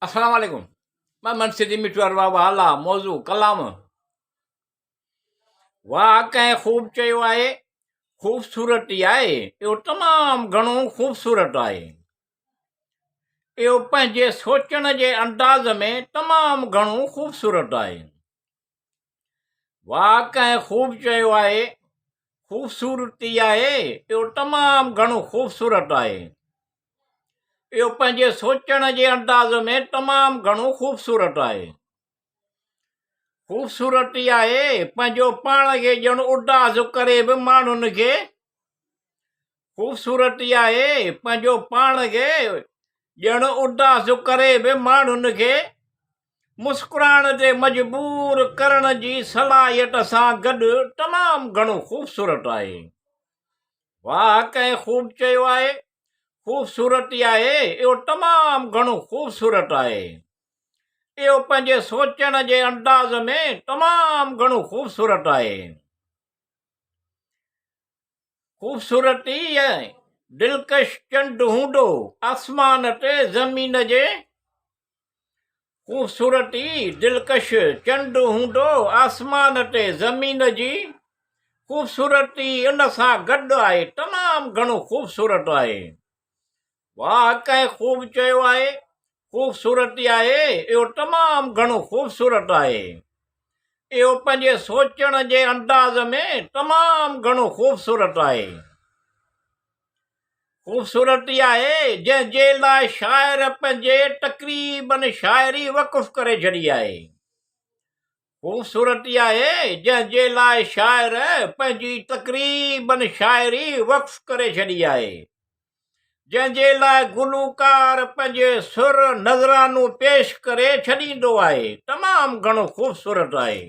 अस्सलाम वालेकुम। मां मनसिदी मिठवार बाबा आला मौज़ू कलाम। वाह कंहिं ख़ूब चयो आहे, ख़ूबसूरत ई आहे, इहो तमामु घणो ख़ूबसूरत आहे। इहो पंहिंजे सोचण जे अंदाज़ में तमामु घणो ख़ूबसूरत आहे। वाह कंहिं ख़ूब चयो आहे, ख़ूबसूरती आहे, इहो तमामु घणो ख़ूबसूरत आहे। इहो पंहिंजे सोचण जे अंदाज़ में तमामु घणो ख़ूबसूरत आहे। ख़ूबसूरती आहे पंहिंजो पाण खे ॼण उदास करे बि माण्हुनि खे, ख़ूबसूरती आहे पंहिंजो पाण खे ॼण उदास करे बि माण्हुनि खे मुस्कुराइण ते मजबूर करण जी सलाहियत सां गॾु तमामु घणो ख़ूबसूरत आहे। वाह कंहिं ख़ूब चयो आहे, ख़ूबसूरती आहे, इहो तमामु घणो ख़ूबसूरत आहे। इहो पंहिंजे सोचण जे अंदाज़ में तमामु घणो ख़ूबसूरत आहे। ख़ूबसूरती दिलकश चंड हूंदो आसमान ते ज़मीन जे, ख़ूबसूरती दिलकश चंड हूंदो आसमान ते ज़मीन जी, ख़ूबसूरती उन सां गॾु आहे तमामु घणो ख़ूबसूरत आहे। वाह कंहिं ख़ूब चयो आहे, ख़ूबसूरती आहे, इहो तमामु घणो ख़ूबसूरत आहे। इहो पंहिंजे सोचण जे अंदाज़ में तमामु घणो ख़ूबसूरत आहे। ख़ूबसूरती आहे जंहिंजे लाइ शाइर पंहिंजे तक़रीबन शाइरी वक़ुफ़ करे छॾी आहे। ख़ूबसूरती आहे जंहिंजे लाइ शाइर पंहिंजी तक़रीबन शाइरी वक़ुफ़ करे छॾी आहे। जंहिंजे लाइ गुलूकार पंहिंजे सुर नज़रानो पेश करे छॾींदो आहे तमामु घणो ख़ूबसूरत आहे।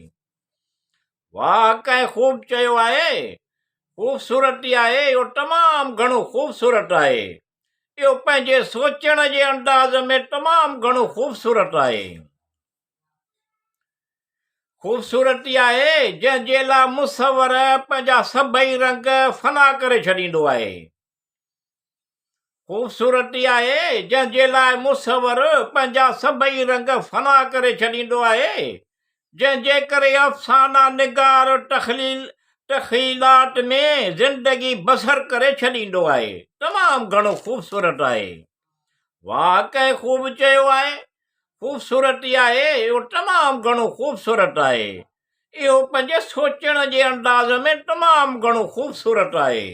वाह कंहिं ख़ूब चयो आहे, ख़ूबसूरती आहे, इहो तमामु घणो ख़ूबसूरत आहे। इहो पंहिंजे सोचण जे अंदाज़ में तमामु घणो ख़ूबसूरत आहे। ख़ूबसूरती आहे जंहिंजे लाइ मुसवर पंहिंजा सभई रंग फना करे छॾींदो आहे। ख़ूबसूरती आहे जंहिंजे लाइ मुसवर पंहिंजा सभई रंग फना करे छॾींदो आहे। जंहिंजे करे अफ़साना निगार तख़ीलात में ज़िंदगी बसर करे छॾींदो आहे तमामु घणो ख़ूबसूरत आहे। वाह कंहिं ख़ूब चयो आहे, ख़ूबसूरती आहे, इहो तमामु घणो ख़ूबसूरत आहे। इहो पंहिंजे सोचण जे अंदाज़ में तमामु घणो ख़ूबसूरत आहे।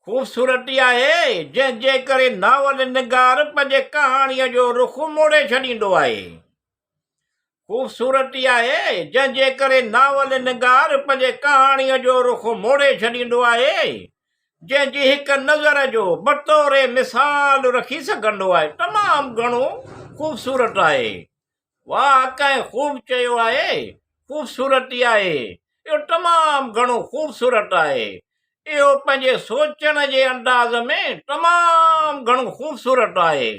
ख़ूबसूरती आहे जंहिंजे करे नावल निगार पंहिंजे कहाणीअ जो रुख़ मोड़े छॾींदो आहे। ख़ूबसूरती आहे जंहिंजे करे नावल निगार पंहिंजे कहाणीअ जो रुख़ मोड़े छॾींदो आहे। जंहिंजी हिकु नज़र जो बतौर मिसाल रखी सघंदो आहे तमामु घणो ख़ूबसूरत आहे। वाह कंहिं ख़ूब चयो आहे, ख़ूबसूरती आहे, इहो तमामु घणो ख़ूबसूरत आहे। इहो पंहिंजे सोचण जे अंदाज़ में तमामु घणो ख़ूबसूरत आहे।